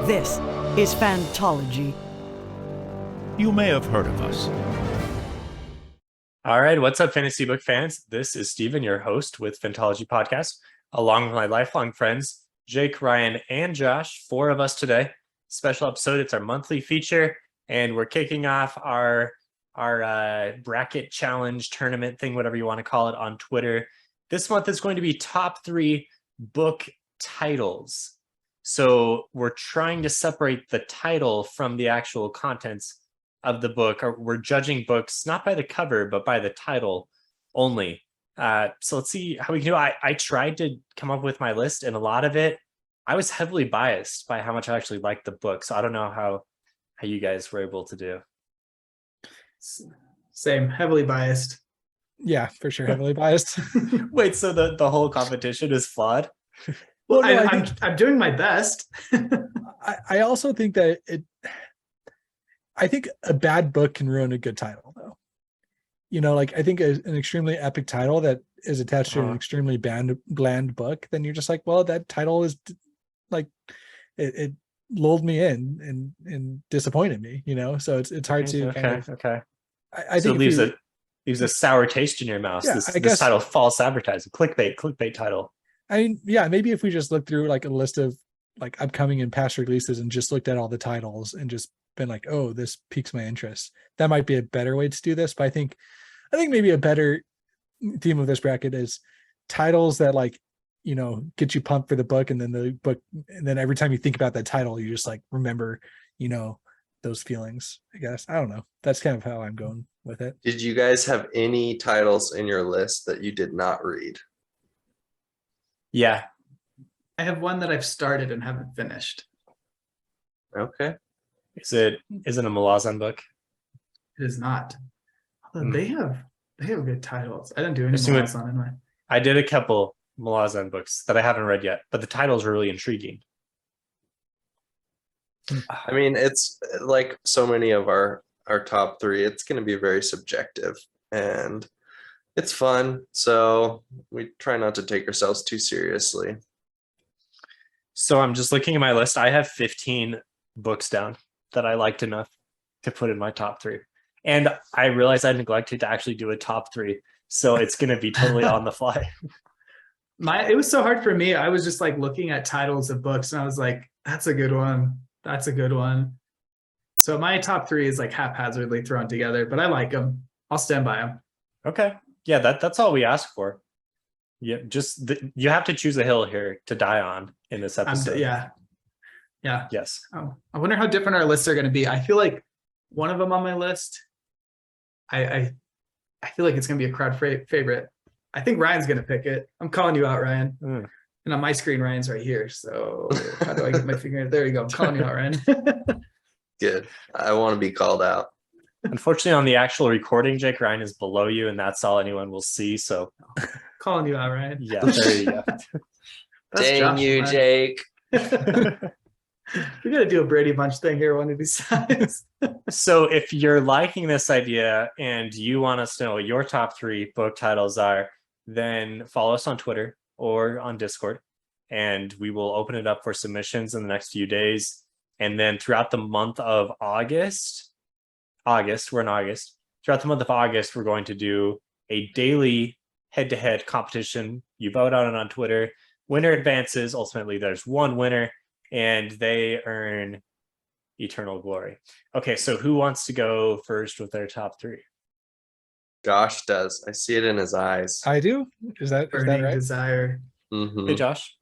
This is Fantology. You may have heard of us. All right, what's up, fantasy book fans? This is Steven, your host with Fantology Podcast, along with my lifelong friends, Jake, Ryan, and Josh. 4 of us today. Special episode. It's our monthly feature, and we're kicking off our bracket challenge tournament thing, whatever you want to call it, on Twitter. This month is going to be top 3 book titles. So we're trying to separate the title from the actual contents of the book. We're judging books not by the cover, but by the title only. So let's see how we can do. I tried to come up with my list, and a lot of it, I was heavily biased by how much I actually liked the book. So I don't know how you guys were able to do. Same, heavily biased. Yeah, for sure, heavily biased. Wait, so the whole competition is flawed? Well, no, I'm doing my best. I also think that I think a bad book can ruin a good title, though. You know, like I think an extremely epic title that is attached to an extremely bland book, then you're just like, well, that title is like it lulled me in and disappointed me, you know. So it's hard to okay. I think it leaves a sour taste in your mouth. Yeah, this title, false advertising, clickbait title. I mean, yeah, maybe if we just look through like a list of like upcoming and past releases and just looked at all the titles and just been like, oh, this piques my interest, that might be a better way to do this. But I think maybe a better theme of this bracket is titles that, like, you know, get you pumped for the book, and then the book, and then every time you think about that title, you just like remember, you know, those feelings. I guess, I don't know, that's kind of how I'm going with it. Did you guys have any titles in your list that you did not read? Yeah, I have one that I've started and haven't finished. Okay. Is it a Malazan book? It is not. Although they have good titles. I didn't do any Malazan in mine. I did a couple Malazan books that I haven't read yet, but the titles are really intriguing. I mean, it's like so many of our top 3, it's going to be very subjective, and it's fun, so we try not to take ourselves too seriously. So I'm just looking at my list. I have 15 books down that I liked enough to put in my top 3. And I realized I neglected to actually do a top 3. So it's going to be totally on the fly. It was so hard for me. I was just like looking at titles of books, and I was like, that's a good one. That's a good one. So my top 3 is like haphazardly thrown together, but I like them. I'll stand by them. Okay. Yeah, that's all we ask for. Yeah, you have to choose a hill here to die on in this episode. Yeah. Yes. Oh, I wonder how different our lists are going to be. I feel like one of them on my list, I feel like it's going to be a crowd favorite. I think Ryan's going to pick it. I'm calling you out, Ryan. And on my screen, Ryan's right here. So how do I get my finger? There you go. I'm calling you out, Ryan. Good. I want to be called out. Unfortunately, on the actual recording, Jake, Ryan is below you, and that's all anyone will see. So calling you out, Ryan. Yeah, there you go. Dang Josh, you, man. Jake. We got to do a Brady Bunch thing here one of these times. So if you're liking this idea and you want us to know what your top 3 book titles are, then follow us on Twitter or on Discord, and we will open it up for submissions in the next few days. And then throughout the month of August, we're in August. Throughout the month of August, we're going to do a daily head-to-head competition. You vote on it on Twitter. Winner advances. Ultimately, there's one winner, and they earn eternal glory. Okay, so who wants to go first with their top 3? Josh does. I see it in his eyes. I do. Is that right? Desire. Mm-hmm. Hey, Josh.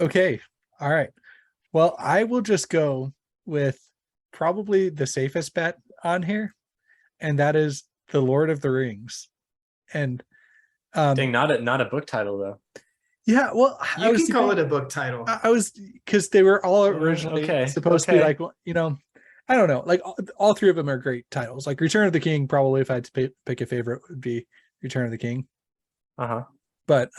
Okay. All right. Well, I will just go with probably the safest bet on here, and that is The Lord of the Rings. And dang, not a book title though. Yeah, well, you can call it a book title. I was, because they were all originally supposed to be like, you know, I don't know, like all 3 of them are great titles. Like Return of the King, probably if I had to pick a favorite, would be Return of the King. But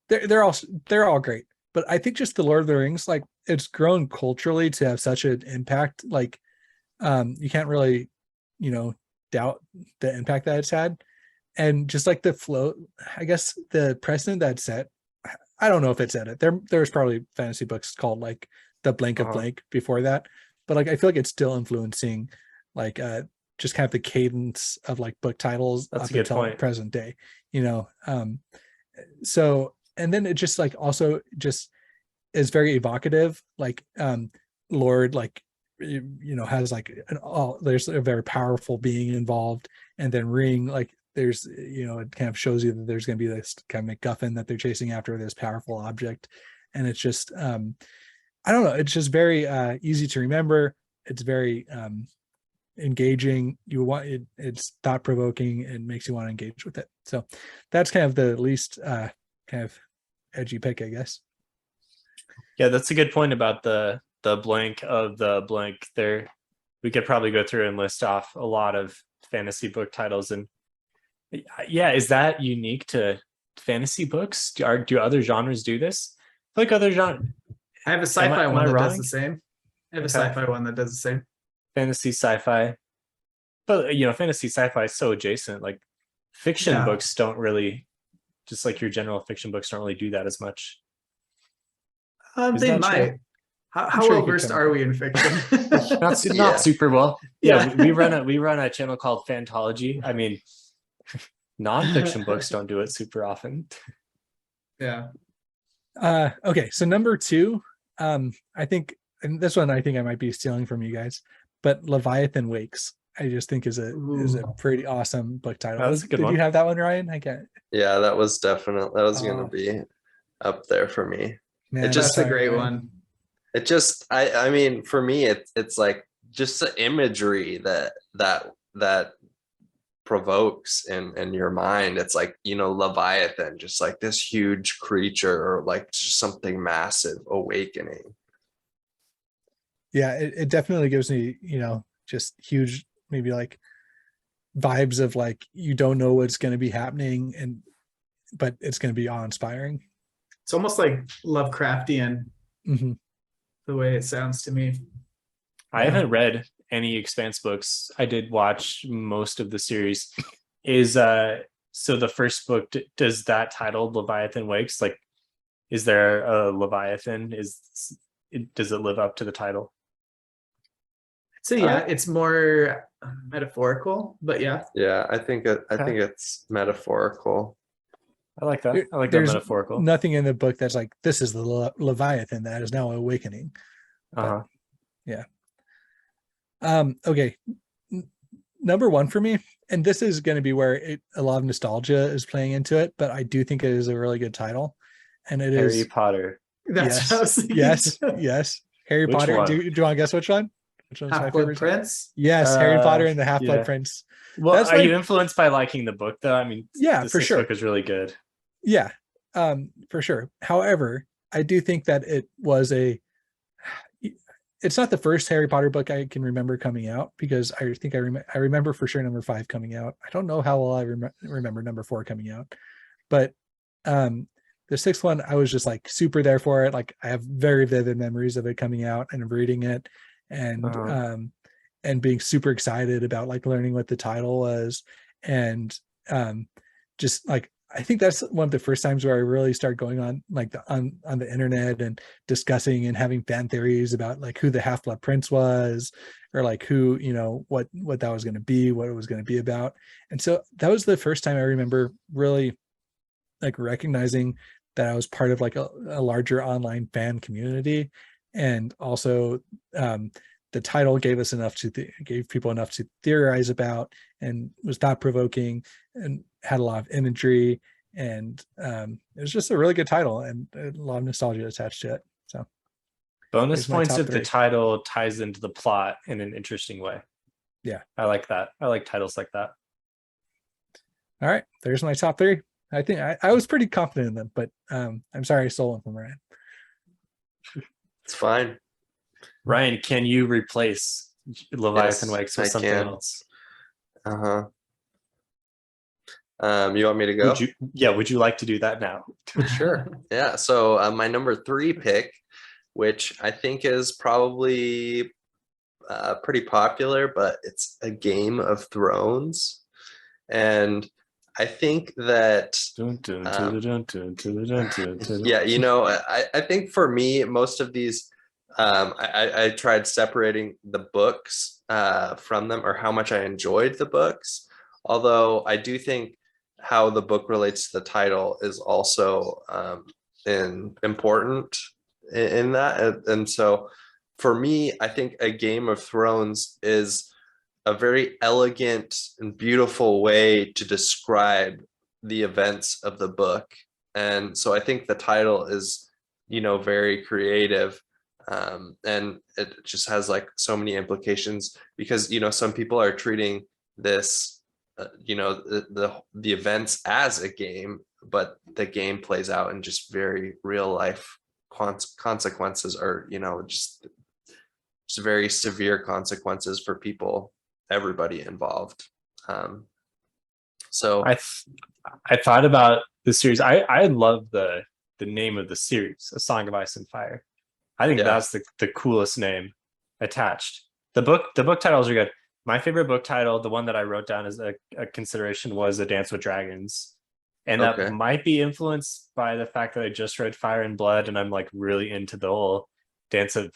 they're all great. But I think just The Lord of the Rings, like, it's grown culturally to have such an impact. Like, you can't really, you know, doubt the impact that it's had. And just like the flow, I guess the precedent that's set, I don't know if it's set it. There's probably fantasy books called like the blank of blank before that. But like I feel like it's still influencing like just kind of the cadence of like book titles That's up a good until point. present day, you know. So and then it just like also just is very evocative, like Lord, like you know, has like there's a very powerful being involved, and then Ring, like there's, you know, it kind of shows you that there's going to be this kind of MacGuffin that they're chasing after, this powerful object, and it's just I don't know, it's just very easy to remember. It's very engaging. You want it, it's thought provoking and makes you want to engage with it. So that's kind of the least kind of edgy pick, I guess. Yeah, that's a good point about the blank of the blank there. We could probably go through and list off a lot of fantasy book titles. And yeah, is that unique to fantasy books? Do other genres do this? Like other genre, I have a sci-fi one that wrong? does the same. I have a sci-fi one that does the same. Fantasy sci-fi. But you know, fantasy sci-fi is so adjacent. Like fiction books don't really, just like your general fiction books don't really do that as much. They might. True? How sure well versed are we in fiction? not super well. Yeah, we run a channel called Fantology. I mean, non-fiction books don't do it super often. Yeah. Okay, so number 2, I think, and this one I think I might be stealing from you guys, but Leviathan Wakes, I just think is a pretty awesome book title. That's a good one. Did you have that one, Ryan? I can't. Yeah, that was gonna be up there for me. Man, that's a great one. It just, I mean, for me, it's like just the imagery that provokes in your mind. It's like, you know, Leviathan, just like this huge creature, or like just something massive awakening. Yeah, it definitely gives me, you know, just huge, maybe like vibes of like you don't know what's going to be happening, but it's going to be awe-inspiring. It's almost like Lovecraftian, the way it sounds to me. I haven't read any Expanse books. I did watch most of the series. Is so the first book, does that title Leviathan Wakes? Like, is there a Leviathan? Does it live up to the title? So yeah, it's more metaphorical, but yeah. Yeah, I think it's metaphorical. I like that. I like that metaphorical. Nothing in the book that's like, this is the Leviathan that is now awakening. But, yeah. Okay. Number 1 for me, and this is going to be where a lot of nostalgia is playing into it, but I do think it is a really good title, and it is Harry Potter. That's what I was thinking. Yes. Harry Potter. One? Do you want to guess which one? Which one's my favorite? Prince? Yes, Harry Potter and the Half-Blood Prince. Well, are you influenced by liking the book though? I mean, yeah, for sure. This book is really good. Yeah, for sure. However, I do think that it was it's not the first Harry Potter book I can remember coming out, because I think I remember for sure number 5 coming out. I don't know how well I remember number 4 coming out, but the 6th one, I was just like super there for it. Like I have very vivid memories of it coming out and reading it, and being super excited about like learning what the title was, and just like I think that's one of the first times where I really started going on like on the internet and discussing and having fan theories about like who the Half-Blood Prince was, or like who, you know, what that was going to be, what it was going to be about. And so that was the first time I remember really like recognizing that I was part of like a larger online fan community. And also the title gave us gave people enough to theorize about, and was thought provoking and had a lot of imagery, and it was just a really good title and a lot of nostalgia attached to it. So bonus points if the title ties into the plot in an interesting way. Yeah, I like that. I like titles like that. All right, there's my top 3. I think I was pretty confident in them, but I'm sorry I stole them from Ryan. It's fine. Ryan, can you replace Leviathan Wakes with something else? You want me to go? Would you like to do that now? Sure. Yeah. So my number 3 pick, which I think is probably pretty popular, but it's a Game of Thrones, and I think that yeah, you know, I think for me, most of these I tried separating the books from them, or how much I enjoyed the books. Although I do think how the book relates to the title is also important in that. And so for me, I think A Game of Thrones is a very elegant and beautiful way to describe the events of the book. And so I think the title is, very creative. And it just has like so many implications because, some people are treating this, the events as a game, but the game plays out in just very real life consequences, or, just very severe consequences for people, everybody involved. So I thought about the series. I love the name of the series, A Song of Ice and Fire. I think that's the coolest name attached. The book titles are good. My favorite book title, the one that I wrote down as a consideration, was A Dance with Dragons. And that might be influenced by the fact that I just read Fire and Blood, and I'm like really into the whole dance of,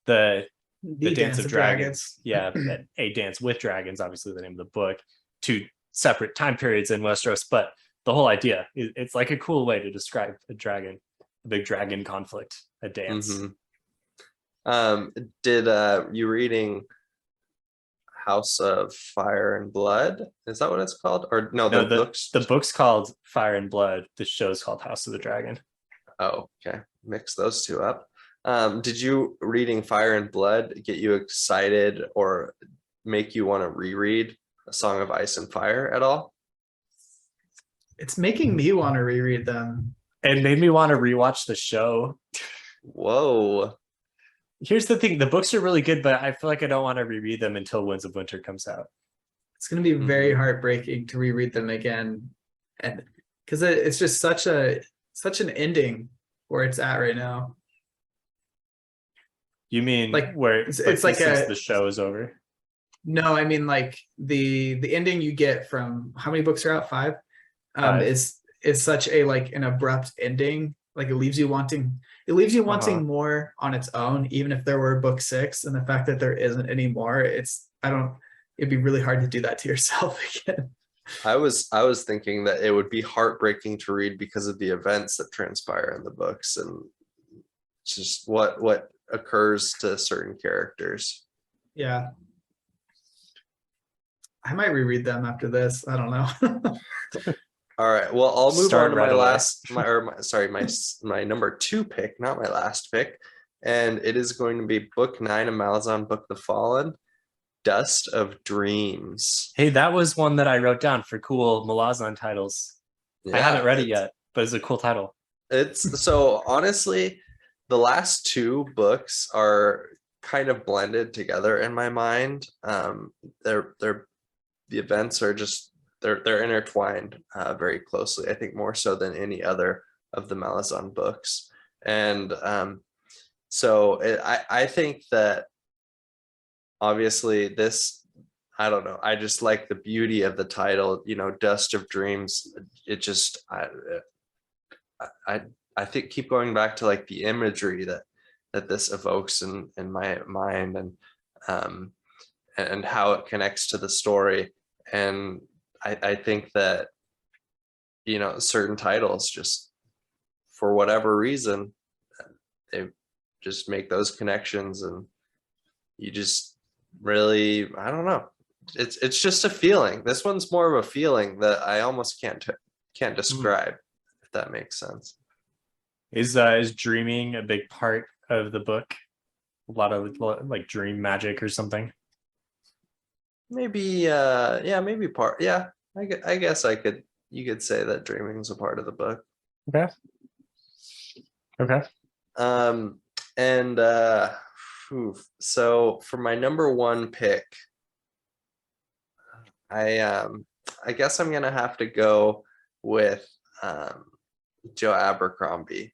the Dance of Dragons. Yeah, A Dance with Dragons, obviously the name of the book, two separate time periods in Westeros, but the whole idea, it's like a cool way to describe a dragon, a big dragon conflict, a dance. Did you reading House of Fire and Blood? Is that what it's called? Or no, the book's called Fire and Blood. The show's called House of the Dragon. Oh, okay. Mix those two up. Did you reading Fire and Blood get you excited or make you want to reread A Song of Ice and Fire at all? It's making me want to reread them. It made me want to rewatch the show. Whoa. Here's the thing. The books are really good, but I feel like I don't want to reread them until Winds of Winter comes out. It's going to be very heartbreaking to reread them again. And because it's just such an ending where it's at right now. You mean like where it's like the show is over? No, I mean like the ending you get from, how many books are out? 5? Is such a like an abrupt ending. Like it leaves you wanting more on its own, even if there were book 6. And the fact that there isn't anymore, it'd be really hard to do that to yourself again. I was thinking that it would be heartbreaking to read because of the events that transpire in the books and just what occurs to certain characters. Yeah. I might reread them after this. I don't know. All right. Well, I'll move on to my number 2 pick, not my last pick. And it is going to be book 9 of Malazan, Book of the Fallen, Dust of Dreams. Hey, that was one that I wrote down for cool Malazan titles. Yeah, I haven't read it yet, but it's a cool title. It's so honestly, the last 2 books are kind of blended together in my mind. The events are just they're intertwined very closely. I think more so than any other of the Malazan books. And I think that obviously this, I don't know, I just like the beauty of the title, Dust of Dreams. It just I think keep going back to like the imagery that this evokes in my mind, and how it connects to the story. And I think that, certain titles just, for whatever reason, they just make those connections, and you just really, I don't know. It's just a feeling. This one's more of a feeling that I almost can't describe, if that makes sense. Is dreaming a big part of the book? A lot of like dream magic or something? Maybe maybe part. Yeah, I guess you could say that dreaming is a part of the book. Okay. So for my number 1 pick, I guess I'm gonna have to go with Joe Abercrombie.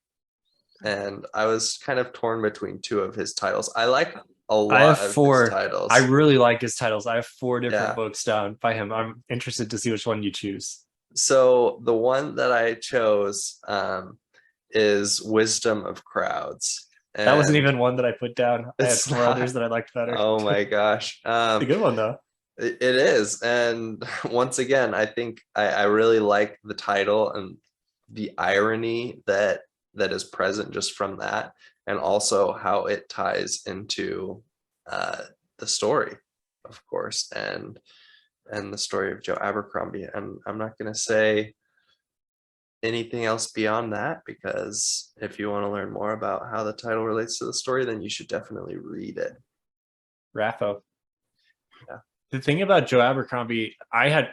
And I was kind of torn between 2 of his titles. I like a lot of his titles. I really like his titles. I have 4 different books down by him. I'm interested to see which one you choose. So the one that I chose is Wisdom of Crowds. That wasn't And even one that I put down. I had it's four not- others that I liked better. Oh my gosh. It's a good one though. It is. And once again, I think I really like the title and the irony that is present just from that, and also how it ties into the story, of course, and the story of Joe Abercrombie. And I'm not going to say anything else beyond that, because if you want to learn more about how the title relates to the story, then you should definitely read it. Raffo. Yeah. The thing about Joe Abercrombie, I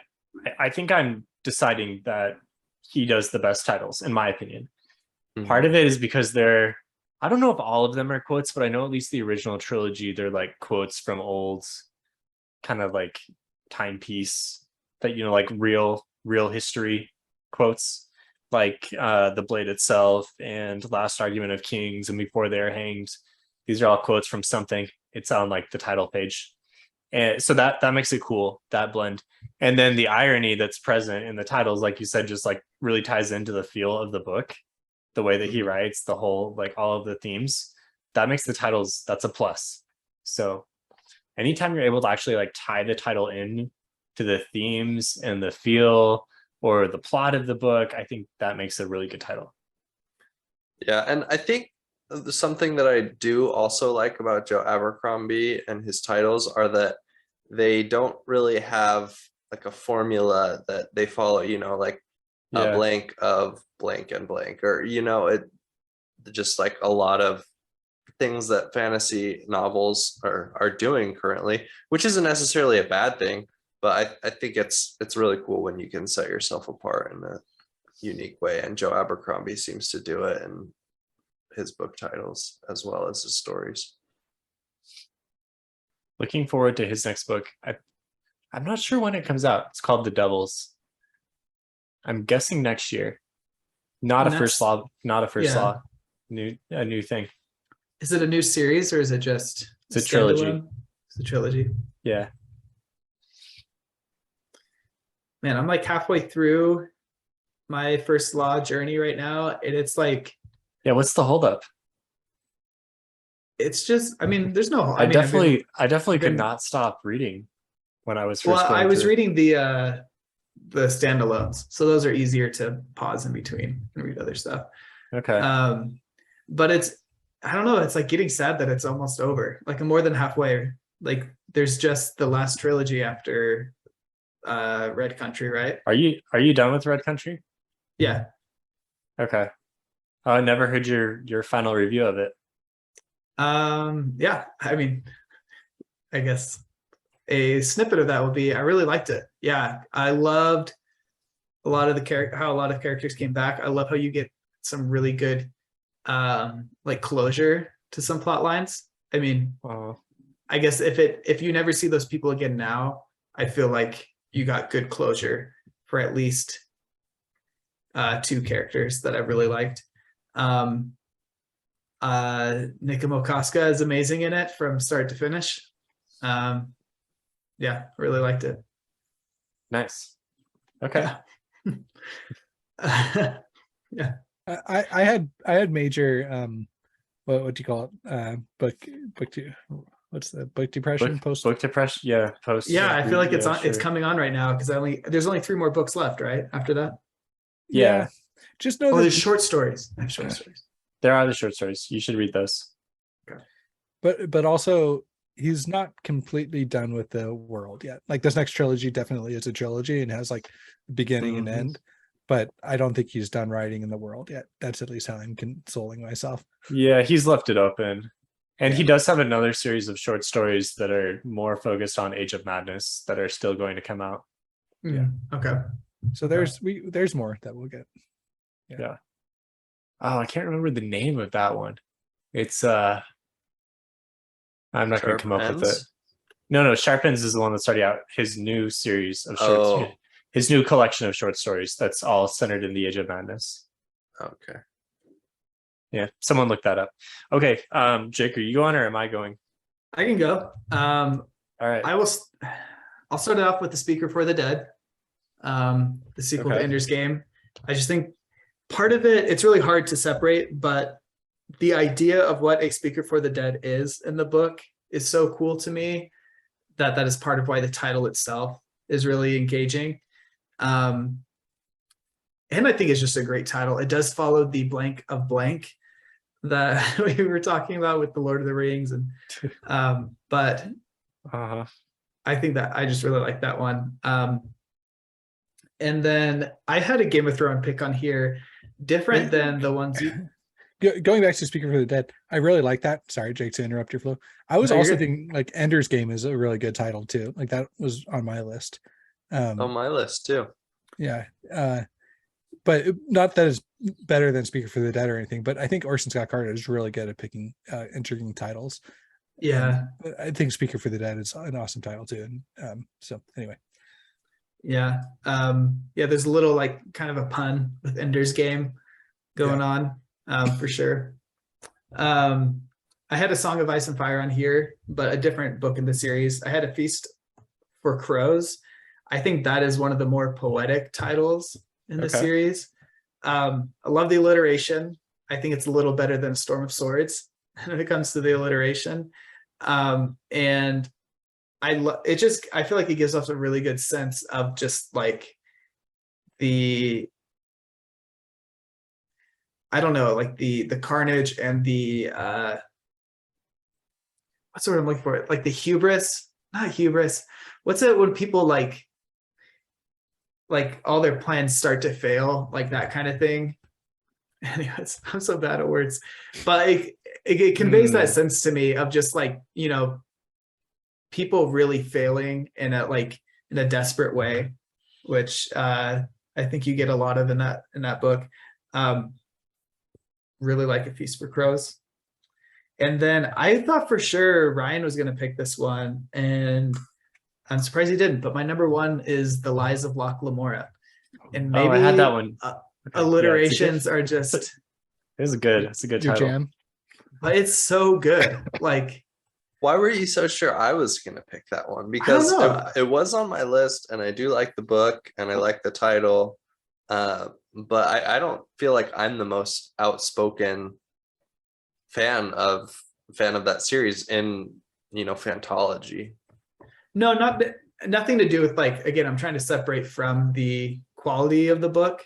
think I'm deciding that he does the best titles, in my opinion. Mhm. Part of it is because I don't know if all of them are quotes, but I know at least the original trilogy, they're like quotes from old kind of like timepiece that, like real history quotes, like The Blade Itself and Last Argument of Kings and Before They Are Hanged. These are all quotes from something. It's on like the title page. And so that makes it cool, that blend. And then the irony that's present in the titles, like you said, just like really ties into the feel of the book, the way that he writes, the whole, like all of the themes. That makes the titles, that's a plus. So anytime you're able to actually like tie the title in to the themes and the feel or the plot of the book, I think that makes a really good title. Yeah, and I think something that I do also like about Joe Abercrombie and his titles are that they don't really have like a formula that they follow, like a blank of blank and blank, or it just like a lot of things that fantasy novels are doing currently, which isn't necessarily a bad thing, but I think it's really cool when you can set yourself apart in a unique way, and Joe Abercrombie seems to do it in his book titles as well as his stories. Looking forward to his next book. I'm not sure when it comes out. It's called The Devils. I'm guessing next year. Not a first law. A new thing. Is it a new series or is it just It's a trilogy? standalone? It's a trilogy. Yeah. Man, I'm like halfway through my first law journey right now, and it's like, Yeah, what's the holdup? it's just, there's no. I definitely could not stop reading when I was first. Well, I was reading the standalones, so those are easier to pause in between and read other stuff. Okay. But I don't know. It's like getting sad that it's almost over. Like I'm more than halfway. Like there's just the last trilogy after Red Country, right? Are you done with Red Country? Yeah. Okay. I never heard your final review of it. Yeah. I guess a snippet of that would be I really liked it. Yeah, I loved a lot of how a lot of characters came back. I love how you get some really good like closure to some plot lines. I guess if you never see those people again now, I feel like you got good closure for at least two characters that I really liked. Nikimo Casca is amazing in it from start to finish. Yeah, really liked it. Nice. Okay. Yeah. I had major what do you call it? What's the book depression? Book depression? Yeah, post. Yeah, I feel like it's coming on right now because there's only 3 more books left, right? After that. Yeah. Just know that there's short stories. I have short stories. There are the short stories. You should read those. Okay. But also he's not completely done with the world yet. Like this next trilogy definitely is a trilogy and has like beginning and end, but I don't think he's done writing in the world yet. That's at least how I'm consoling myself. Yeah, he's left it open. And he does have another series of short stories that are more focused on Age of Madness that are still going to come out. Yeah. Okay. So there's more that we'll get. Yeah. Oh, I can't remember the name of that one. It's I'm not going to come up with it. No, Sharp Ends is the one that started out his new series of short stories. His new collection of short stories that's all centered in the Age of Madness. Okay. Yeah, someone look that up. Okay, Jake, are you going or am I going? I can go. All right. I'll start it off with The Speaker for the Dead, the sequel to Ender's Game. I just think part of it's really hard to separate, but the idea of what a speaker for the dead is in the book is so cool to me that is part of why the title itself is really engaging. And I think it's just a great title. It does follow the blank of blank that we were talking about with the Lord of the Rings, and but I think that I just really like that one. And then I had a Game of Thrones pick on here, different than the ones you. Going back to Speaker for the Dead, I really like that. Sorry, Jake, to interrupt your flow. I was also thinking like Ender's Game is a really good title too. Like that was on my list. On my list too. Yeah. But not that it's better than Speaker for the Dead or anything, but I think Orson Scott Card is really good at picking intriguing titles. Yeah. And I think Speaker for the Dead is an awesome title too. And so anyway. Yeah. There's a little like kind of a pun with Ender's Game going on, for sure. I had a Song of Ice and Fire on here, but a different book in the series. I had A Feast for Crows. I think that is one of the more poetic titles in the series. I love the alliteration. I think it's a little better than Storm of Swords when it comes to the alliteration. And I feel like it gives us a really good sense of just like the, I don't know, like the carnage and the what's the word I'm looking for? Like the hubris, not hubris. What's it when people like all their plans start to fail, like that kind of thing. Anyways, I'm so bad at words, but it conveys that sense to me of just like, you know, people really failing in a desperate way, which I think you get a lot of in that book. Really like A Feast for Crows. And then I thought for sure Ryan was going to pick this one, and I'm surprised he didn't, but my number one is The Lies of Locke Lamora. And maybe I had that one. Alliterations are just. It's a good title. Jam. But it's so good. Like, why were you so sure I was going to pick that one? Because it was on my list, and I do like the book and I like the title. But I don't feel like I'm the most outspoken fan of that series in, Fantology. No, nothing to do with like, again, I'm trying to separate from the quality of the book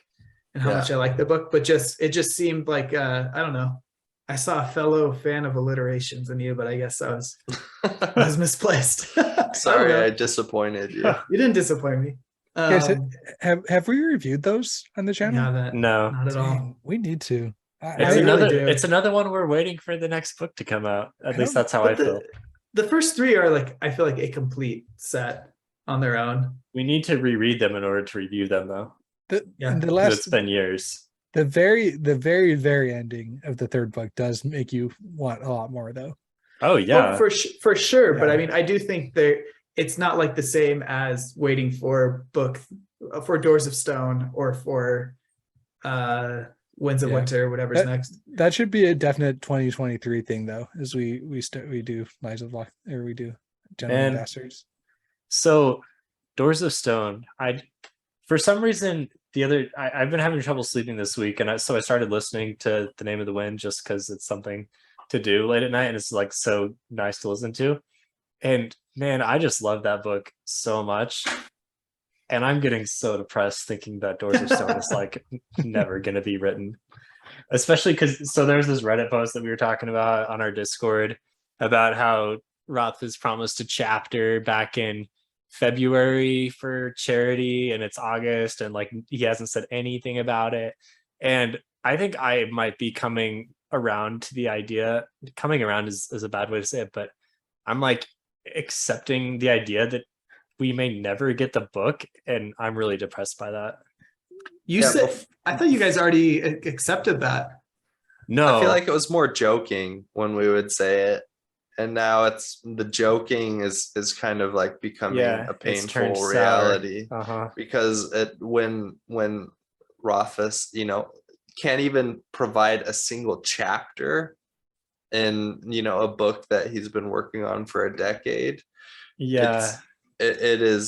and how much I like the book, but it just seemed like, I don't know. I saw a fellow fan of alliterations in you, but I guess I was misplaced. Sorry, I disappointed you. You didn't disappoint me. Guys, have we reviewed those on the channel? No, not at all. We need to. It's another one we're waiting for the next book to come out. At least that's how I feel. The first three are like, I feel like a complete set on their own. We need to reread them in order to review them, though. The last, it's been years. The very ending of the third book does make you want a lot more, though. Oh yeah, for sure. Yeah. But I mean, I do think it's not like the same as waiting for Doors of Stone or for Winds of Winter, whatever's next. That should be a definite 2023 thing, though, as we do Lies of Locke, or we do Gentlemen Bastards. So, Doors of Stone. For some reason, I've been having trouble sleeping this week, and so I started listening to The Name of the Wind just because it's something to do late at night, and it's like so nice to listen to. And man, I just love that book so much. And I'm getting so depressed thinking that Doors of Stone is like never going to be written. Especially because, there's this Reddit post that we were talking about on our Discord about how Roth was promised a chapter back in February for charity, and it's August, and like he hasn't said anything about it. And I think I might be coming around to the idea. Coming around is a bad way to say it, but I'm like accepting the idea that we may never get the book, and I'm really depressed by that. I thought you guys already accepted that. No, I feel like it was more joking when we would say it, and now it's the joking is kind of like becoming a painful reality. Because when Rothfuss, can't even provide a single chapter in a book that he's been working on for a decade. It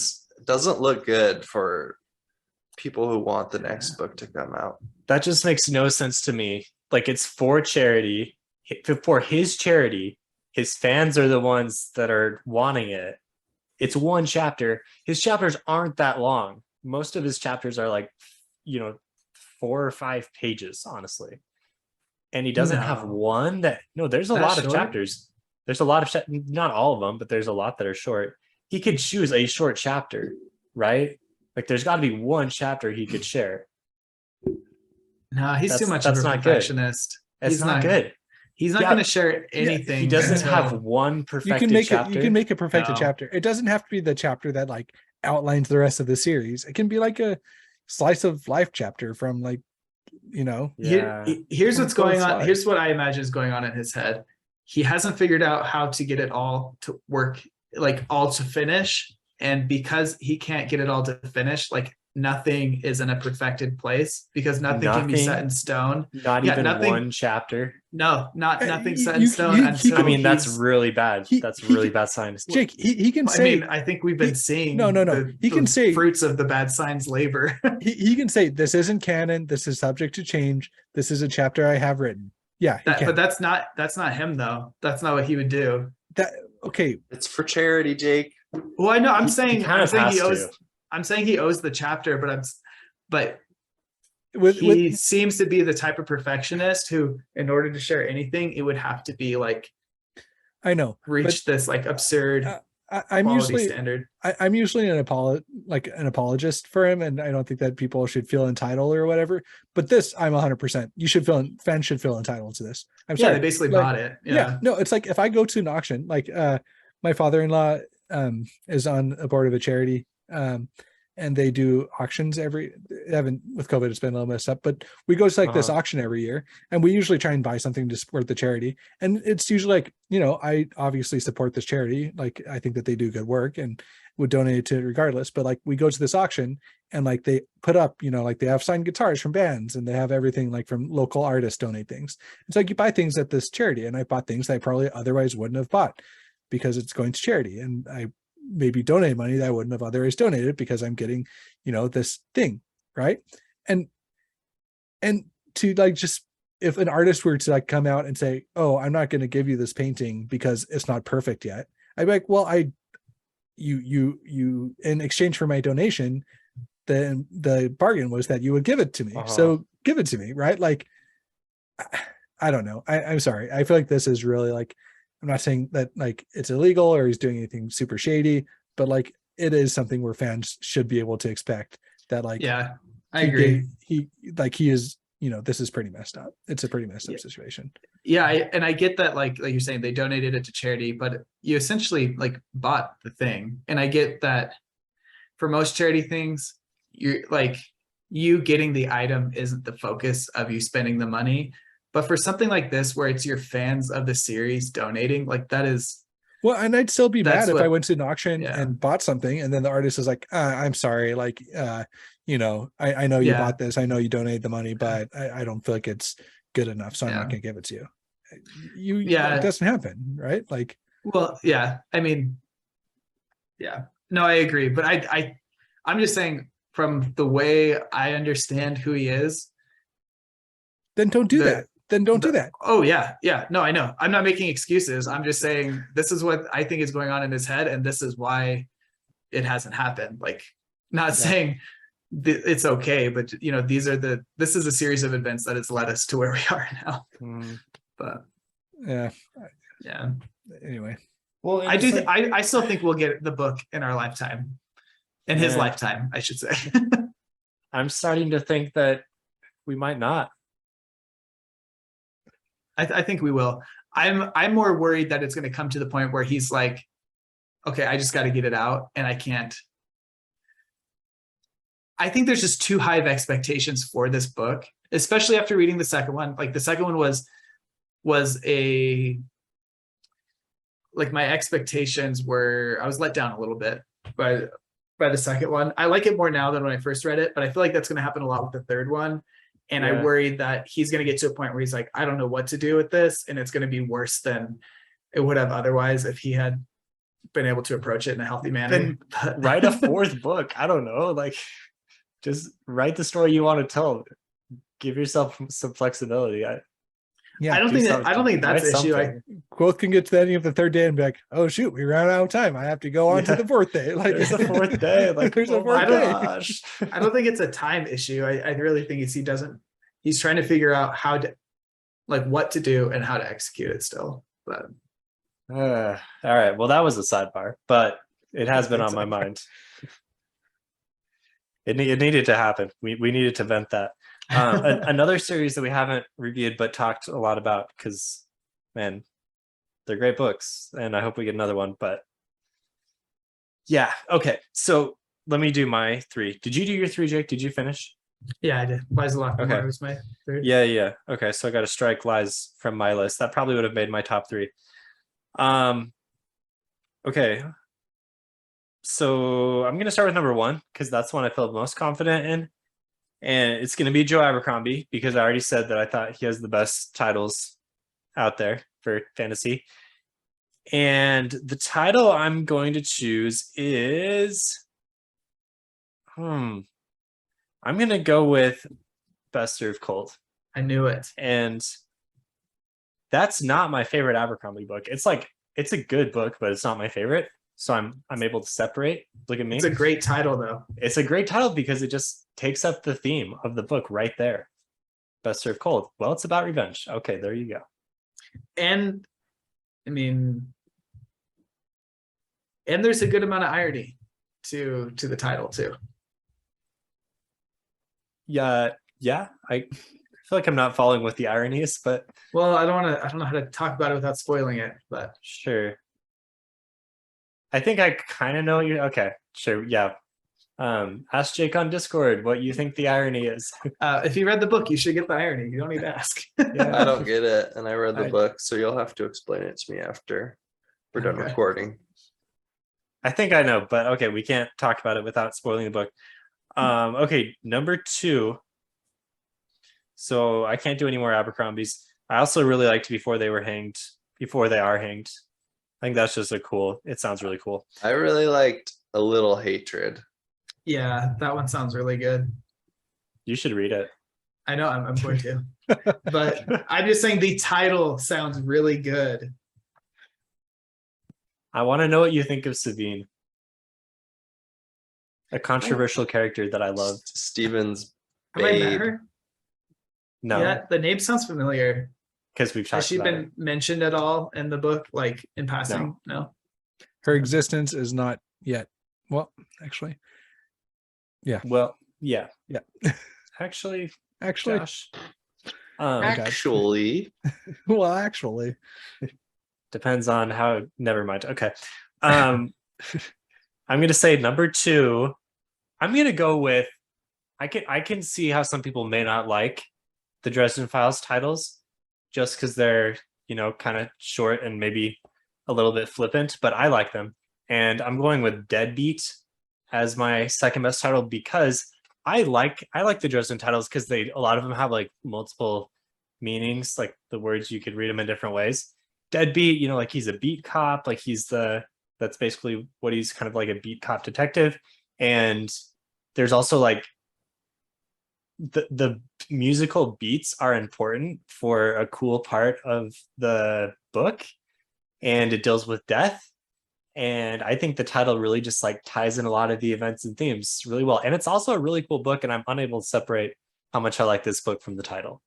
doesn't look good for people who want the next book to come out. That just makes no sense to me. Like, it's for charity, for his charity, his fans are the ones that are wanting it. It's one chapter. His chapters aren't that long. Most of his chapters are like, 4 or 5 pages, honestly. And he doesn't have one there's a lot of chapters. There's a lot of, not all of them, but there's a lot that are short. He could choose a short chapter, right? Like there's got to be one chapter he could share. No, he's too much of a perfectionist. It's not good. He's not going to share anything. He doesn't have one perfected chapter. You can make a perfected chapter. It doesn't have to be the chapter that like outlines the rest of the series. It can be like a slice of life chapter from like, Here's what's going on. Here's what I imagine is going on in his head. He hasn't figured out how to get it all to work, like all to finish. And because he can't get it all to finish, like nothing is in a perfected place because nothing can be set in stone. Not even one chapter. No, nothing set in stone. That's really bad. That's really bad signs. Jake, he can say. I think we've been seeing. No. He can say fruits of the bad signs labor. he can say this isn't canon. This is subject to change. This is a chapter I have written. Yeah, but that's not him though. That's not what he would do. Okay. It's for charity, Jake. Well, I know. I'm saying he owes the chapter, but he seems to be the type of perfectionist who, in order to share anything, it would have to be like, I know, reach this like absurd quality standard. I'm usually an apologist for him, and I don't think that people should feel entitled or whatever. But this, I'm 100%. Fans should feel entitled to this. I'm sorry, they basically bought it. Yeah, no, it's like if I go to an auction, like my father-in-law is on a board of a charity, and they do auctions with COVID, it's been a little messed up, but we go to like this auction every year, and we usually try and buy something to support the charity. And it's usually like, I obviously support this charity. Like, I think that they do good work and would donate to it regardless. But like, we go to this auction and like they put up, like they have signed guitars from bands and they have everything like from local artists donate things. It's like you buy things at this charity, and I bought things that I probably otherwise wouldn't have bought because it's going to charity. And I maybe donate money that I wouldn't have otherwise donated because I'm getting, this thing, right? And to like, just if an artist were to like come out and say, oh, I'm not going to give you this painting because it's not perfect yet, I'd be like, well, you in exchange for my donation, the bargain was that you would give it to me. So give it to me, right? Like, I don't know. I'm sorry. I feel like this is really like, I'm not saying that like it's illegal or he's doing anything super shady, but like it is something where fans should be able to expect that. Like, yeah, I agree. He is, this is pretty messed up. It's a pretty messed up situation. Yeah, and I get that. Like you're saying, they donated it to charity, but you essentially like bought the thing. And I get that for most charity things, you're like, you getting the item isn't the focus of you spending the money. But for something like this, where it's your fans of the series donating, like that is. Well, and I'd still be mad if I went to an auction and bought something, and then the artist is like, I'm sorry, like, I know you bought this, I know you donated the money, but I don't feel like it's good enough, so I'm not going to give it to you. It doesn't happen, right? Like, well, yeah, I mean, yeah, no, I agree, but I'm just saying from the way I understand who he is, then don't do that. Then don't do that. Oh yeah. No, I know. I'm not making excuses. I'm just saying this is what I think is going on in his head, and this is why it hasn't happened. Like, not saying it's okay, but this is a series of events that has led us to where we are now. But yeah. Anyway, well, I still think we'll get the book in our lifetime, in his lifetime, I should say. I'm starting to think that we might not. I think we will. I'm more worried that it's going to come to the point where he's like, okay, I just got to get it out, and I can't. I think there's just too high of expectations for this book, especially after reading the second one. Like the second one was my expectations were, I was let down a little bit by the second one. I like it more now than when I first read it, but I feel like that's going to happen a lot with the third one. And I worried that he's going to get to a point where he's like, I don't know what to do with this. And it's going to be worse than it would have otherwise if he had been able to approach it in a healthy manner. Then write a fourth book. I don't know. Like, just write the story you want to tell. Give yourself some flexibility. Yeah, I don't think that's the issue. Quoth can get to the ending of the third day and be like, "Oh shoot, we ran out of time. I have to go on to the fourth day." Like There's a fourth day. Like there's a fourth day. Gosh. I don't think it's a time issue. I really think he's trying to figure out how to, like, what to do and how to execute it still. But all right. Well, that was a sidebar, but it has been on my mind. It needed to happen. We needed to vent that. Another series that we haven't reviewed but talked a lot about, because man, they're great books, and I hope we get another one. But yeah, okay. So let me do my 3. Did you do your 3, Jake? Did you finish? Yeah, I did. Lies a lot. Okay. Was my 3rd. Yeah. Okay, so I got to strike Lies from my list. That probably would have made my top 3. Okay. So I'm gonna start with number 1 because that's the one I feel most confident in. And it's going to be Joe Abercrombie, because I already said that I thought he has the best titles out there for fantasy. And the title I'm going to choose is, I'm going to go with Best Served Cold. I knew it. And that's not my favorite Abercrombie book. It's a good book, but it's not my favorite. So I'm able to separate. Look at me. It's a great title, though. It's a great title because it just takes up the theme of the book right there. Best Served Cold. Well, it's about revenge. Okay, there you go. And I mean, and there's a good amount of irony to the title too. Yeah. I feel like I'm not following what the irony is, but well, I don't know how to talk about it without spoiling it, but sure. I think I kind of know what you're okay. Sure, yeah. Ask Jake on Discord what you think the irony is. If you read the book, you should get the irony. You don't need to ask. I don't get it, and I read the book, so you'll have to explain it to me after we're done recording. I think I know, but okay, we can't talk about it without spoiling the book. Okay, number 2. So I can't do any more Abercrombies. I also really liked Before They Are Hanged. I think that's just it sounds really cool. I really liked A Little Hatred. Yeah, that one sounds really good. You should read it. I know, I'm going to. But I'm just saying the title sounds really good. I want to know what you think of Sabine. A controversial character that I love. Steven's babe. Have I met her? No. Yeah, the name sounds familiar. Because we've talked about it. Has she been mentioned at all in the book, like in passing? No. Her existence is not yet. Well, actually. Yeah. Well, yeah. Actually. Josh. Actually. Well, actually. Depends on how. Never mind. Okay. I'm going to say number 2. I'm going to go with. I can see how some people may not like the Dresden Files titles, just because they're, kind of short and maybe a little bit flippant, but I like them. And I'm going with Deadbeat as my second best title because I like the Dresden titles because a lot of them have like multiple meanings, like the words, you could read them in different ways. Deadbeat, like he's a beat cop, like that's basically what he's kind of like, a beat cop detective. And there's also like the musical beats are important for a cool part of the book, and it deals with death. And I think the title really just like ties in a lot of the events and themes really well. And it's also a really cool book, and I'm unable to separate how much I like this book from the title.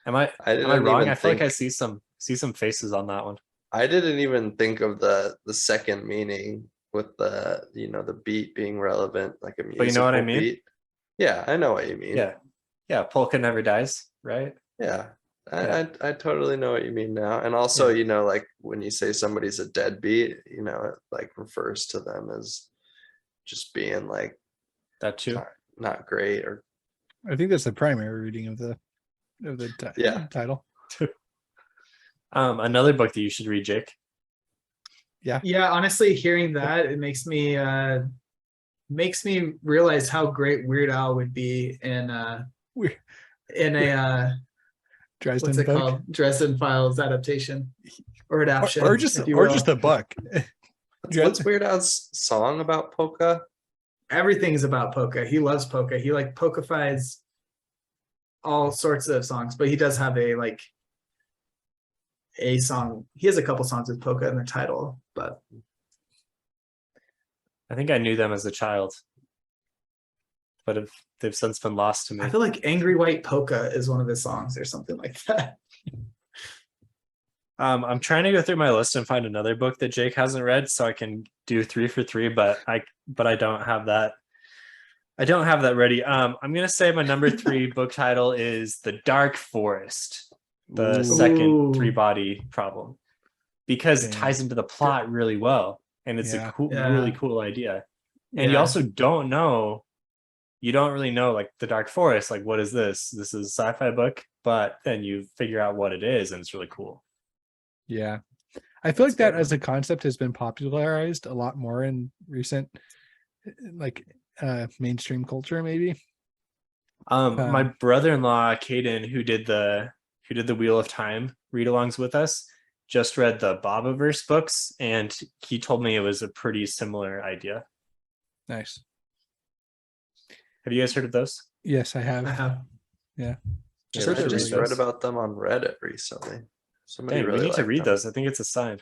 Am I wrong? I feel like I see some faces on that one. I didn't even think of the second meaning with the the beat being relevant, like a musical but you know what I mean? Beat. Yeah, I know what you mean. Yeah, Polka Never Dies, right? Yeah. I totally know what you mean now. And also, like when you say somebody's a deadbeat, it like refers to them as just being like that too, not great. Or I think that's the primary reading of the title. Another book that you should read, Jake. Yeah, honestly, hearing that, it makes me realize how great Weird Al would be in a Dresden what's it called? Dresden Files adaptation or adaptation, or just the book. What's Weird Al's song about polka? Everything is about polka. He loves polka. He like polka-fies all sorts of songs, but he does have a song. He has a couple songs with polka in the title, but I think I knew them as a child, but they've since been lost to me. I feel like Angry White Polka is one of his songs or something like that. I'm trying to go through my list and find another book that Jake hasn't read so I can do 3 for 3, but I don't have that. I don't have that ready. I'm gonna say my number 3 book title is The Dark Forest, the second 3-body problem, because it ties into the plot really well, and it's a really cool idea. And you also don't really know, like, The Dark Forest, like, what is this? This is a sci-fi book, but then you figure out what it is, and it's really cool. Yeah. I feel like that as a concept has been popularized a lot more in recent, like, mainstream culture, maybe. My brother-in-law, Caden, who did the Wheel of Time read-alongs with us, just read the Bobaverse books, and he told me it was a pretty similar idea. Nice. Have you guys heard of those? Yes, I have. I have. Yeah. I just read about them on Reddit recently. Somebody really we need to read them. those. I think it's a sign.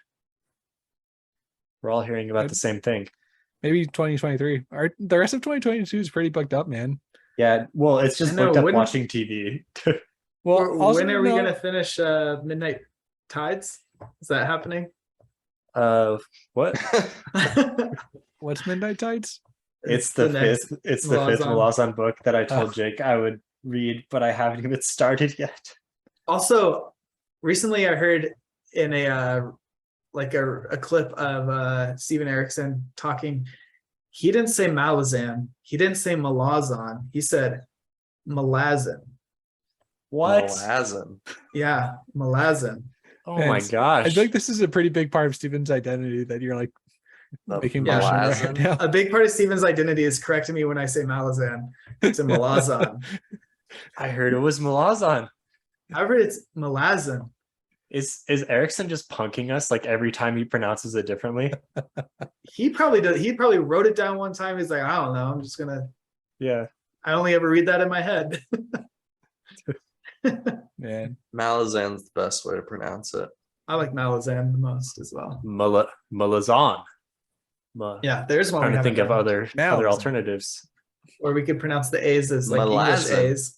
We're all hearing about the same thing. Maybe 2023. The rest of 2022 is pretty booked up, man. Yeah, well, it's just booked up watching TV. Well, when are we gonna finish Midnight Tides? Is that happening? What? What's Midnight Tides? It's the fifth Malazan book that I told Jake I would read, but I haven't even started yet. Also, recently I heard in a clip of Steven Erickson talking. He didn't say Malazan. He didn't say Malazan. He said Malazan. What? Malazan. Yeah, Malazan. Oh my gosh. I think this is a pretty big part of Steven's identity that you're like making right now. A big part of Steven's identity is correcting me when I say Malazan to Malazan. I heard it was Malazan. I heard it's Malazan. Is Erickson just punking us like every time he pronounces it differently? He probably does. He probably wrote it down one time. He's like, I don't know. I'm just gonna. Yeah. I only ever read that in my head. Man, Malazan's the best way to pronounce it. I like Malazan the most as well. Malazan. Yeah, there's one. Trying to think of other alternatives. Or we could pronounce the A's as like English A's.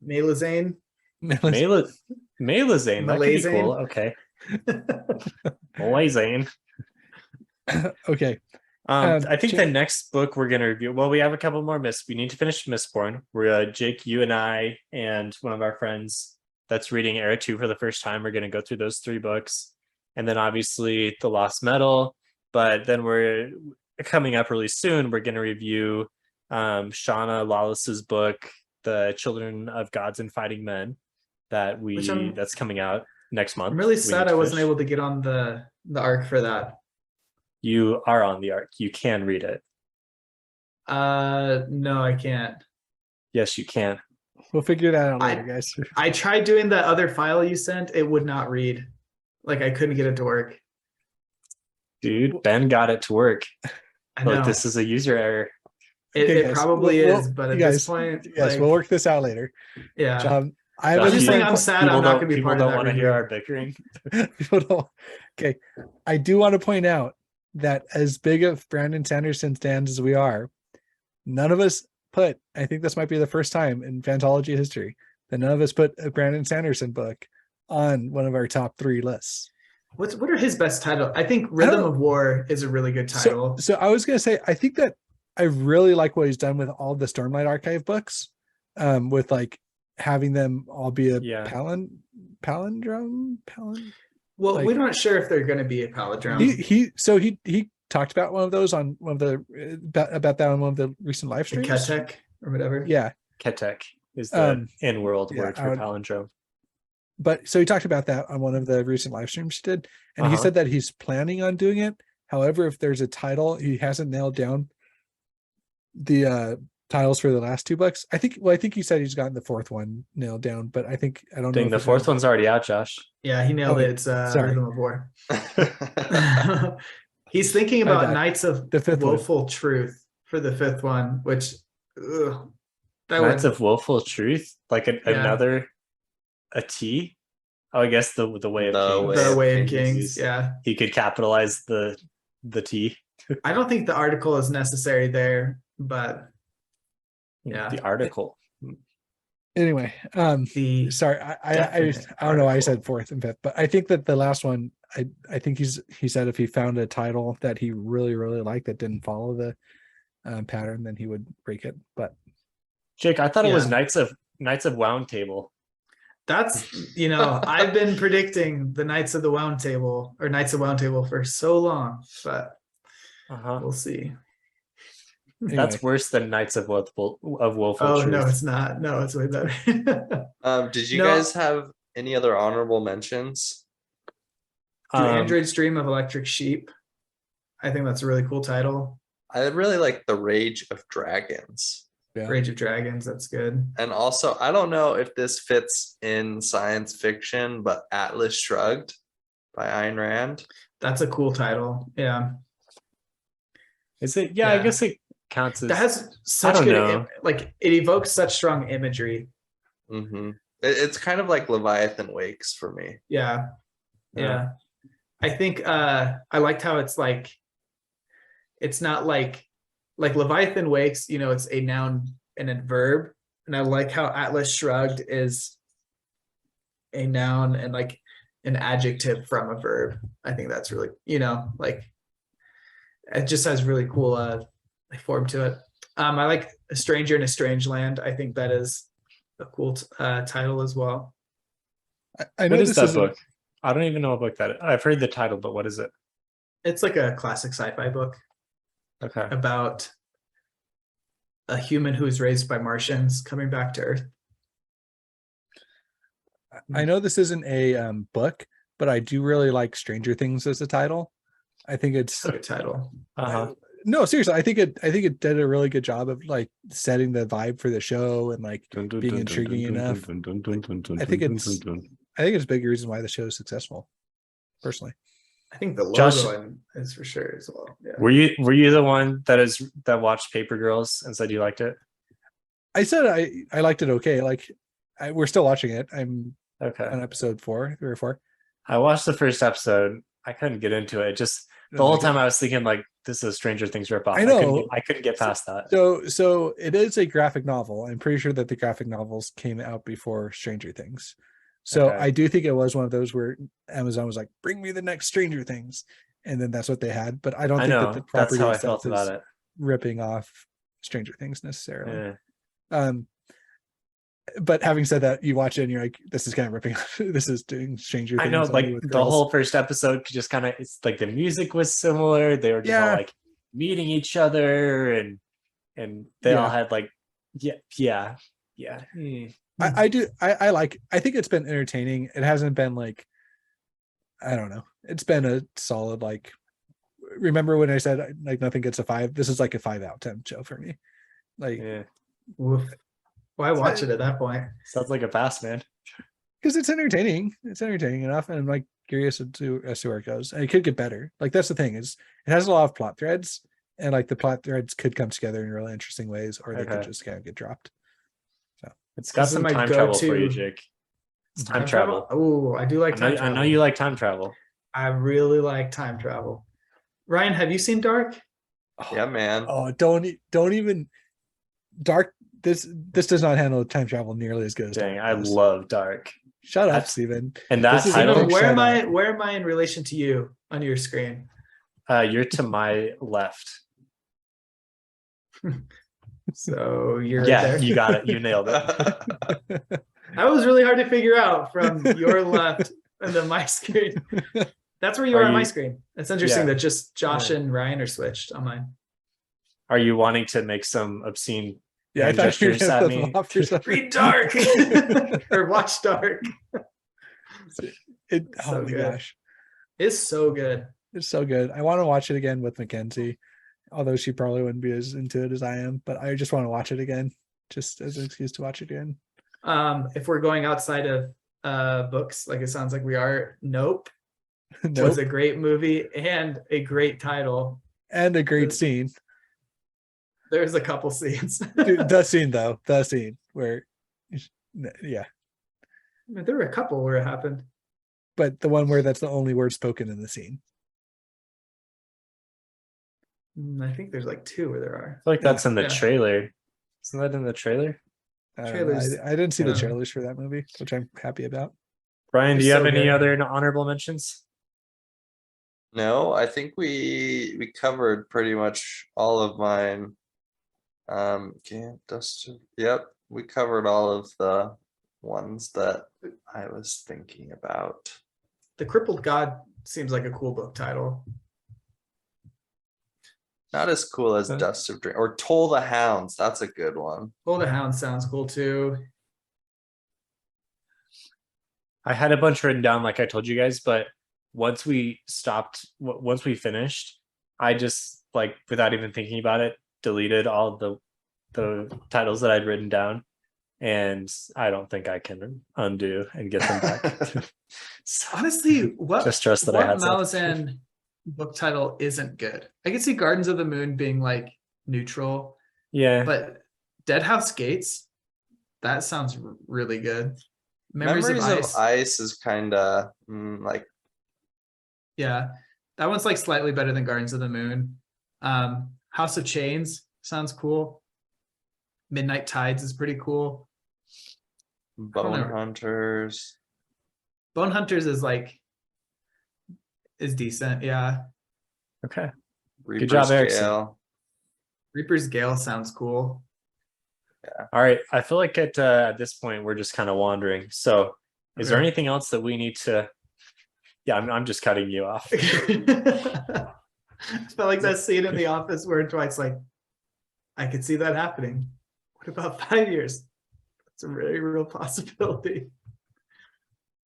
Malazane. Malazane. That could be cool. Okay. Malazane. Okay. I think the next book we're going to review, well, we have a couple more we need to finish Mistborn. We're Jake, you and I, and one of our friends that's reading Era 2 for the first time. We're going to go through those 3 books. And then obviously The Lost Metal. But then we're coming up really soon. We're going to review Shauna Lawless's book, The Children of Gods and Fighting Men, that's coming out next month. I'm really sad I wasn't able to get on the arc for that. You are on the arc. You can read it. No, I can't. Yes, you can. We'll figure that out later, guys. I tried doing that other file you sent. It would not read. Like, I couldn't get it to work. Dude, Ben got it to work. I know. Like, this is a user error. It probably is, but at this point, yes, we'll work this out later. Yeah. I'm just saying I'm sad I'm not going to be part of that. People don't want to hear our bickering. People don't. Okay. I do want to point out that as big of Brandon Sanderson stands as we are, none of us put, I think this might be the first time in Fantology history that none of us put a Brandon Sanderson book on one of our top 3 lists. What are his best titles? I think Rhythm of War is a really good title. So I was going to say, I think that I really like what he's done with all the Stormlight Archive books, with like having them all be a palindrome. Well, we're not sure if they're going to be a palindrome. He talked about one of those on one of the about that on one of the recent live streams. Ketek or whatever. Yeah, Ketek is the in-world word for palindrome. But so he talked about that on one of the recent live streams he did, and he said that he's planning on doing it. However, if there's a title he hasn't nailed down the titles for the last 2 books, I think he said he's gotten the 4th one nailed down, but I don't know. The 4th one's already out, Josh. Yeah, he nailed it. It's Rhythm of War. He's thinking about Knights of the 5th Woeful Truth for the 5th one, which That Knights would, of Willful Truth, like a T. Oh, I guess the way of The kings. Way the of Way of Kings. Kings. Yeah. He could capitalize the T. I don't think the article is necessary there, but yeah. The article. Anyway, The sorry, I definite don't know why I article. said fourth and fifth, but I think that the last one, I think he said if he found a title that he really liked that didn't follow the pattern, then he would break it. But Jake, I thought it was Yeah. Knights of Wound Table. That's, I've been predicting the Knights of the Wound Table or Knights of Wound Table for so long, but we'll see. anyway, That's worse than Knights of Willful Oh, Truth. no, it's not. No, it's way better. Did you No. guys have any other honorable mentions? Do Androids Dream of Electric Sheep? I think that's a really cool title. I really like The Rage of Dragons. yeah. Rage of Dragons, that's good. And also, I don't know if this fits in science fiction, but Atlas Shrugged by Ayn Rand. That's a cool title. Yeah. Is it? Yeah, I Yeah. guess it counts as. That has such don't good, know. like it evokes such strong imagery. Mm-hmm. It's kind of like Leviathan Wakes for me. Yeah. Yeah. Yeah. I think I liked how it's like, it's not like Leviathan Wakes, it's a noun and a verb. And I like how Atlas Shrugged is a noun and like an adjective from a verb. I think that's really, like it just has really cool form to it. I like A Stranger in a Strange Land. I think that is a cool title as well. I know What is this that isn't- book? I don't even know what book that is. I've heard the title, but what is it? It's like a classic sci-fi book Okay. about a human who's raised by Martians coming back to Earth. I know this isn't a book, but I do really like Stranger Things as a title. I think it's Good title. no, seriously, I think it did a really good job of like setting the vibe for the show and like being intriguing enough. I think it's a big reason why the show is successful, personally. I think the Josh- logo is for sure as well. Yeah. Were you the one that watched Paper Girls and said you liked it? I said I liked it okay. Like we're still watching it. I'm Okay. on episode 3 or 4. I watched the first episode. I couldn't get into it. Just the whole time I was thinking like this is a Stranger Things ripoff. I know. I couldn't get past that. So it is a graphic novel. I'm pretty sure that the graphic novels came out before Stranger Things. So Okay. I do think it was one of those where Amazon was like, bring me the next Stranger Things. And then that's what they had. But I don't I think know. that the That's property how I itself felt is about it. ripping off Stranger Things necessarily. Yeah. But having said that, you watch it and you're like, this is kind of ripping this is doing Stranger Things. I know, only like with the girls. whole first episode could just kind of, it's like the music was similar. They were just all like meeting each other and they all had like, yeah. I think it's been entertaining. It hasn't been like, I don't know. It's been a solid, like, remember when I said like nothing gets a 5? This is like a 5 out of 10 show for me. Like, Yeah. Woof. Why watch it at that point? Sounds like a pass, man. because it's entertaining. It's entertaining enough, and I'm like curious as to where it goes. And it could get better. Like that's the thing, is it has a lot of plot threads, and like the plot threads could come together in really interesting ways, or they could just kind of get dropped. So It's got This is some my time travel for you, go-to- Jake. It's time travel. Oh, I do like time travel. I know you like time travel. I really like time travel. Ryan, have you seen Dark? Yeah, man. oh, don't even Dark. This does not handle time travel nearly as good as Dang, Dark I does. love Dark. Shut up, That's- Steven. And that This is title, even- Where shut am I? up. Where am I in relation to you on your screen? you're to my left. So you're Yeah, there. you got it. You nailed it. That was really hard to figure out from your left and then my screen. That's where you Are are on my you- screen. It's interesting Yeah. that just Josh Yeah. and Ryan are switched on mine. Are you wanting to make some obscene Yeah, I hand thought you were gestures gonna at flip me? off or something. Read Dark or watch Dark. Oh So my good. gosh, It's so good. it's so good. I want to watch it again with Mackenzie, although she probably wouldn't be as into it as I am. But I just want to watch it again, just as an excuse to watch it again. If we're going outside of books, like it sounds like we are, Nope Nope. was a great movie and a great title. And a great scene. There's a couple scenes. Dude, the scene where, yeah. There were a couple where it happened. But the one where that's the only word spoken in the scene. I think there's like two where there are. I feel like that's in the trailer. Isn't that in the trailer? I didn't see the trailers for that movie, which I'm happy about. Brian, do you have any other honorable mentions? No, I think we covered pretty much all of mine. Yep, we covered all of the ones that I was thinking about. The Crippled God seems like a cool book title. Not as cool as Dust of Dream or Toll the Hounds. That's a good one. Toll the Hounds sounds cool too. I had a bunch written down, like I told you guys, but once we finished, I just, like, without even thinking about it, deleted all the titles that I'd written down, and I don't think I can undo and get them back. So, honestly, just trust that I had Malazan book title isn't good. I can see Gardens of the Moon being like neutral. Yeah. But Dead House Gates, that sounds really good. Memories of Ice is kind of like. Yeah, that one's like slightly better than Gardens of the Moon. House of Chains sounds cool. Midnight Tides is pretty cool. Bone Hunters. Bone Hunters is decent, yeah. Okay. Reaper's Good job, Eric. Reaper's Gale sounds cool. Yeah. All right. I feel like at this point we're just kind of wandering. So, is there anything else that we need to? Yeah, I'm just cutting you off. I felt like that scene in The Office where Dwight's like, I could see that happening. What about 5 years? That's a very real possibility.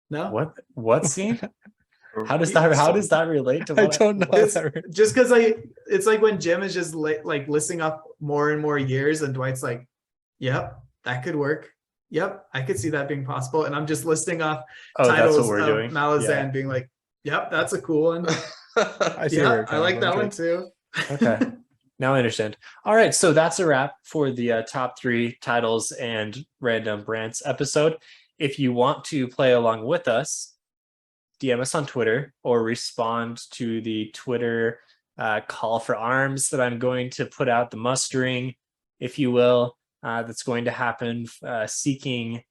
No? What scene? How does that relate to what I don't know. Just because it's like when Jim is just like listing up more and more years, and Dwight's like, yep, that could work. Yep, I could see that being possible. And I'm just listing off titles of Malazan, being like, yep, that's a cool one. I like that one too. Okay. Now I understand. All right, so that's a wrap for the top 3 titles and random rants episode. If you want to play along with us, DM us on Twitter or respond to the Twitter call for arms that I'm going to put out, the mustering, if you will, that's going to happen, seeking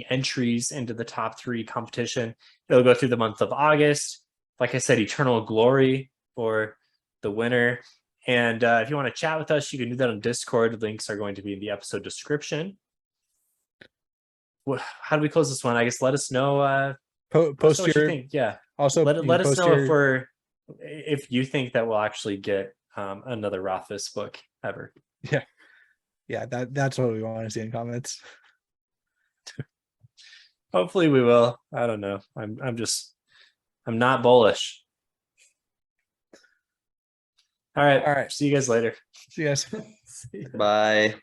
entries into the top 3 competition. It'll go through the month of August. Like I said, Eternal Glory for the winner. And if you want to chat with us, you can do that on Discord. Links are going to be in the episode description. How do we close this one? I guess let us know. Post what you think. Yeah. Also, let us know if you think that we'll actually get another Rothfuss book ever. Yeah, that's what we want to see in comments. Hopefully we will. I don't know. I'm not bullish. All right. See you guys later. See you guys. Bye.